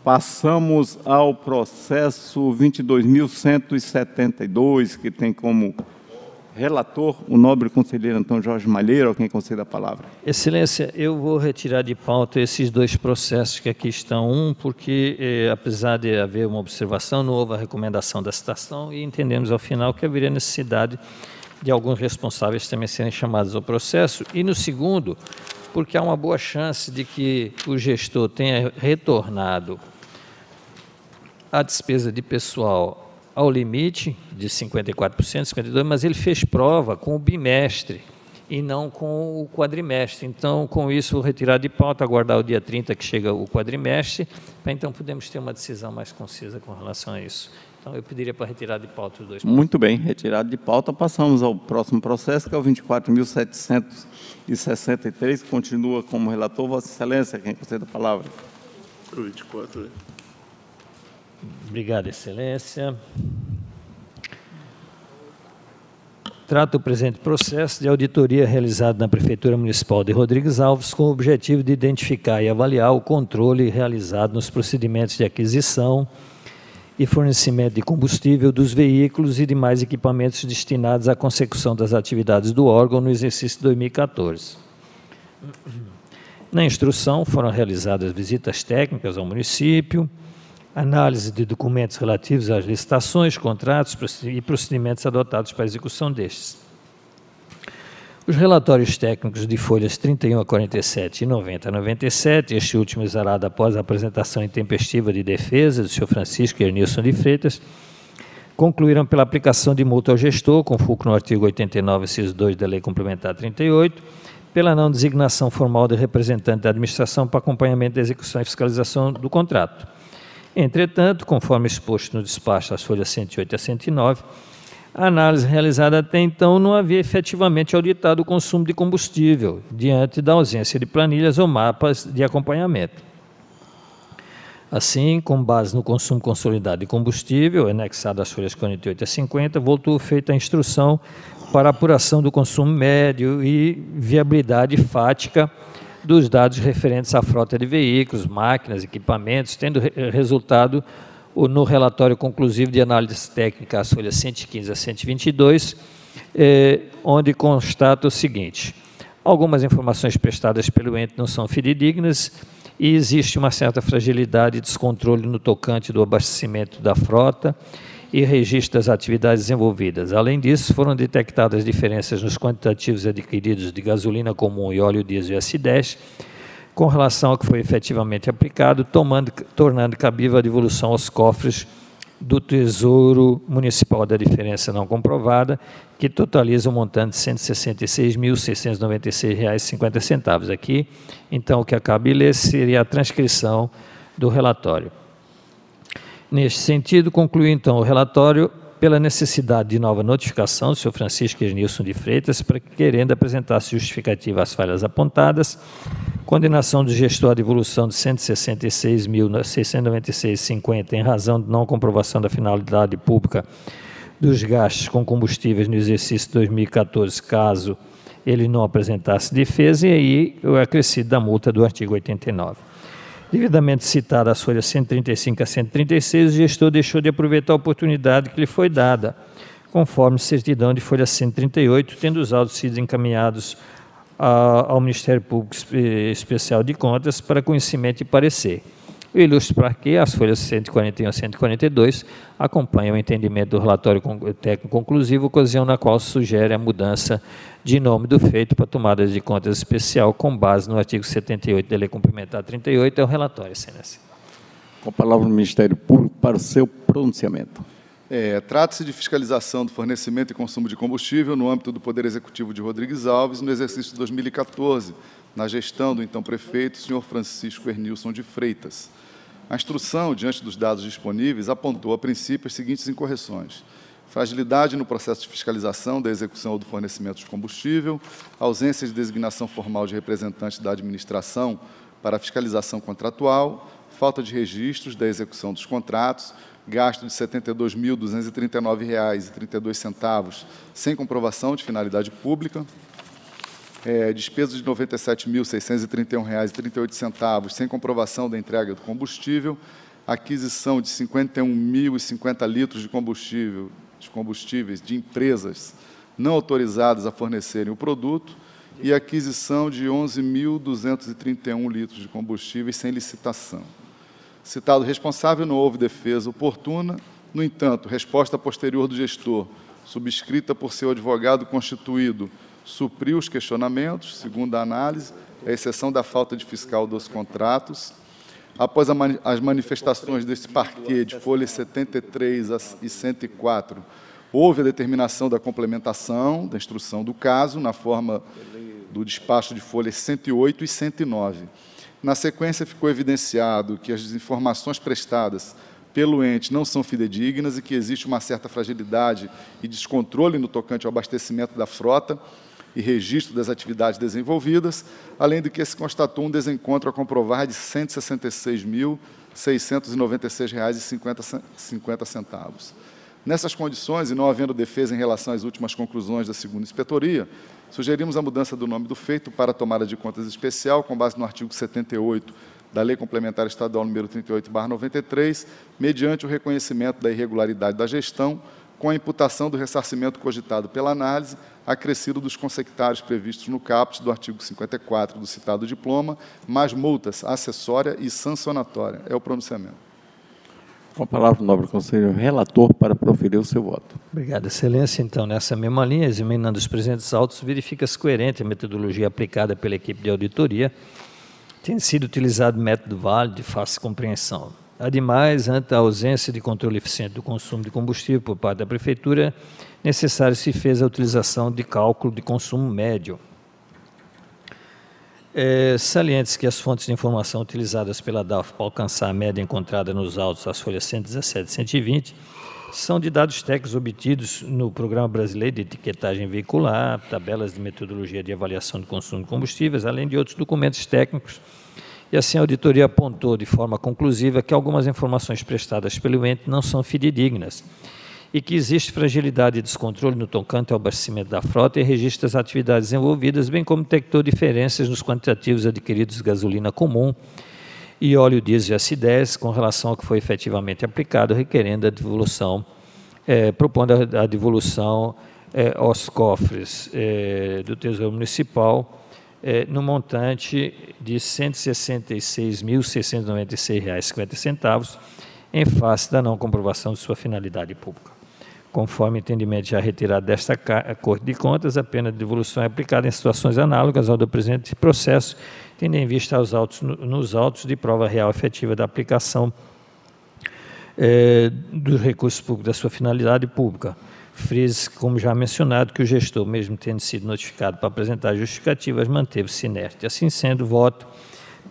Passamos ao processo 22.172, que tem como relator o nobre conselheiro Antônio Jorge Malheiro, a quem concedo a palavra. Excelência, eu vou retirar de pauta esses dois processos que aqui estão. Um, porque, apesar de haver uma observação, não houve a recomendação da citação e entendemos ao final que haveria necessidade de alguns responsáveis também serem chamados ao processo. E no segundo, porque há uma boa chance de que o gestor tenha retornado a despesa de pessoal ao limite de 54%, 52%, mas ele fez prova com o bimestre e não com o quadrimestre. Então, com isso, vou retirar de pauta, aguardar o dia 30 que chega o quadrimestre, para então podermos ter uma decisão mais concisa com relação a isso. Então, eu pediria para retirar de pauta os dois pontos. Muito bem, retirado de pauta. Passamos ao próximo processo, que é o 24.763, que continua como relator. Vossa Excelência, quem concede a palavra. O 24, né? Obrigado, Excelência. Trata o presente processo de auditoria realizada na Prefeitura Municipal de Rodrigues Alves com o objetivo de identificar e avaliar o controle realizado nos procedimentos de aquisição e fornecimento de combustível dos veículos e demais equipamentos destinados à consecução das atividades do órgão no exercício 2014. Na instrução foram realizadas visitas técnicas ao município, análise de documentos relativos às licitações, contratos e procedimentos adotados para a execução destes. Os relatórios técnicos de folhas 31 a 47 e 90 a 97, este último exarado após a apresentação intempestiva de defesa do senhor Francisco Ernilson de Freitas, concluíram pela aplicação de multa ao gestor, com fulcro no artigo 89, inciso 2 da Lei Complementar 38, pela não designação formal de representante da administração para acompanhamento da execução e fiscalização do contrato. Entretanto, conforme exposto no despacho das folhas 108 a 109, a análise realizada até então não havia efetivamente auditado o consumo de combustível, diante da ausência de planilhas ou mapas de acompanhamento. Assim, com base no consumo consolidado de combustível, anexado às folhas 48 a 50, voltou feita a instrução para apuração do consumo médio e viabilidade fática dos dados referentes à frota de veículos, máquinas, equipamentos, tendo resultado no relatório conclusivo de análise técnica, as folhas 115 a 122, onde constata o seguinte: algumas informações prestadas pelo ente não são fidedignas e existe uma certa fragilidade e descontrole no tocante do abastecimento da frota e registro das atividades desenvolvidas. Além disso, foram detectadas diferenças nos quantitativos adquiridos de gasolina comum e óleo diesel S10, com relação ao que foi efetivamente aplicado, tornando cabível a devolução aos cofres do Tesouro Municipal da diferença não comprovada, que totaliza um montante de R$ 166.696,50. Aqui, então, o que acaba de ler seria a transcrição do relatório. Neste sentido, concluiu então o relatório pela necessidade de nova notificação do senhor Francisco Ernilson de Freitas, para que, querendo apresentar-se justificativa às falhas apontadas, condenação do gestor à devolução de R$ 166.696,50 em razão de não comprovação da finalidade pública dos gastos com combustíveis no exercício 2014, caso ele não apresentasse defesa, e aí o acrescido da multa do artigo 89. Devidamente citada as folhas 135 a 136, o gestor deixou de aproveitar a oportunidade que lhe foi dada, conforme certidão de folha 138, tendo os autos sido encaminhados ao Ministério Público Especial de Contas para conhecimento e parecer. Eu ilustro para que as folhas 141 a 142 acompanham o entendimento do relatório técnico conclusivo, ocasião na qual se sugere a mudança de nome do feito para tomada de contas especial, com base no artigo 78 da Lei Complementar 38. É o relatório, Excelência. Com a palavra o Ministério Público para o seu pronunciamento. Trata-se de fiscalização do fornecimento e consumo de combustível no âmbito do Poder Executivo de Rodrigues Alves, no exercício de 2014, na gestão do então prefeito, senhor Francisco Ernilson de Freitas. A instrução, diante dos dados disponíveis, apontou, a princípio, as seguintes incorreções: fragilidade no processo de fiscalização da execução ou do fornecimento de combustível, ausência de designação formal de representante da administração para a fiscalização contratual, falta de registros da execução dos contratos, gasto de R$ 72.239,32 sem comprovação de finalidade pública, despesa de R$ 97.631,38 sem comprovação da entrega do combustível, aquisição de 51.050 litros de combustíveis de empresas não autorizadas a fornecerem o produto e aquisição de 11.231 litros de combustíveis sem licitação. Citado responsável, não houve defesa oportuna. No entanto, resposta posterior do gestor, subscrita por seu advogado constituído, supriu os questionamentos, segundo a análise, à exceção da falta de fiscal dos contratos. Após as manifestações desse parquê de folhas 73 e 104, houve a determinação da complementação da instrução do caso, na forma do despacho de folhas 108 e 109. Na sequência, ficou evidenciado que as informações prestadas pelo ente não são fidedignas e que existe uma certa fragilidade e descontrole no tocante ao abastecimento da frota e registro das atividades desenvolvidas, além de que se constatou um desencontro a comprovar de R$ 166.696,50. Nessas condições, e não havendo defesa em relação às últimas conclusões da segunda inspetoria, sugerimos a mudança do nome do feito para a tomada de contas especial, com base no artigo 78 da Lei Complementar Estadual número 38/93, mediante o reconhecimento da irregularidade da gestão, com a imputação do ressarcimento cogitado pela análise, acrescido dos consectários previstos no caput do artigo 54 do citado diploma, mais multas acessória e sancionatória. É o pronunciamento. Com a palavra, o nobre conselheiro relator, para proferir o seu voto. Obrigado, excelência. Então, nessa mesma linha, examinando os presentes autos, verifica-se coerente a metodologia aplicada pela equipe de auditoria, tendo sido utilizado método válido de fácil compreensão. Ademais, ante a ausência de controle eficiente do consumo de combustível por parte da Prefeitura, necessário se fez a utilização de cálculo de consumo médio. Salientes que as fontes de informação utilizadas pela DAF para alcançar a média encontrada nos autos, as folhas 117 e 120, são de dados técnicos obtidos no Programa Brasileiro de Etiquetagem Veicular, tabelas de metodologia de avaliação do consumo de combustíveis, além de outros documentos técnicos. E assim a auditoria apontou de forma conclusiva que algumas informações prestadas pelo ente não são fidedignas e que existe fragilidade e descontrole no tocante ao abastecimento da frota e registro das atividades envolvidas, bem como detectou diferenças nos quantitativos adquiridos de gasolina comum e óleo diesel S10 com relação ao que foi efetivamente aplicado, requerendo a devolução, propondo a devolução aos cofres do Tesouro Municipal no montante de R$ 166.696,50, em face da não comprovação de sua finalidade pública. Conforme entendimento já retirado desta Corte de Contas, a pena de devolução é aplicada em situações análogas ao do presente processo, tendo em vista nos autos de prova real efetiva da aplicação dos recursos públicos da sua finalidade pública. Frise, como já mencionado, que o gestor, mesmo tendo sido notificado para apresentar justificativas, manteve-se inerte. Assim sendo, voto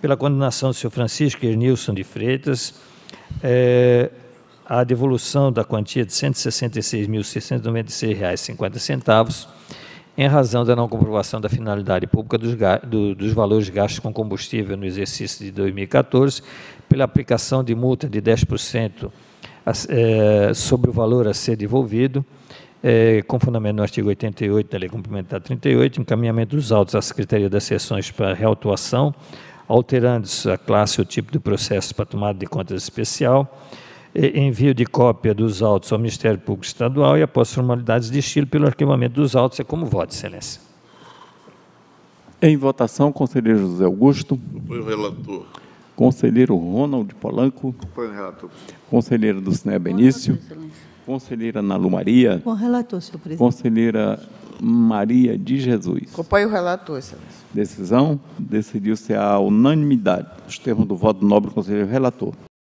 pela condenação do senhor Francisco Ernilson de Freitas, a devolução da quantia de R$ 166.696,50, em razão da não comprovação da finalidade pública dos valores gastos com combustível no exercício de 2014, pela aplicação de multa de 10% sobre o valor a ser devolvido, com fundamento no artigo 88 da Lei Complementar 38, encaminhamento dos autos à Secretaria das Seções para reautuação, alterando-se a classe e o tipo do processo para tomada de contas especial, envio de cópia dos autos ao Ministério Público Estadual e, após formalidades de estilo, pelo arquivamento dos autos. É como voto, excelência. Em votação, conselheiro José Augusto. Apoio o relator. Conselheiro Ronald Polanco. Apoio o relator. Conselheira Dulcinea Benício. Conselheira Ana Lu Maria. Com o relator, senhor presidente. Conselheira Maria de Jesus. Acompanho o relator, excelência. Decisão. Decidiu-se a unanimidade. Os termos do voto do nobre conselheiro relator.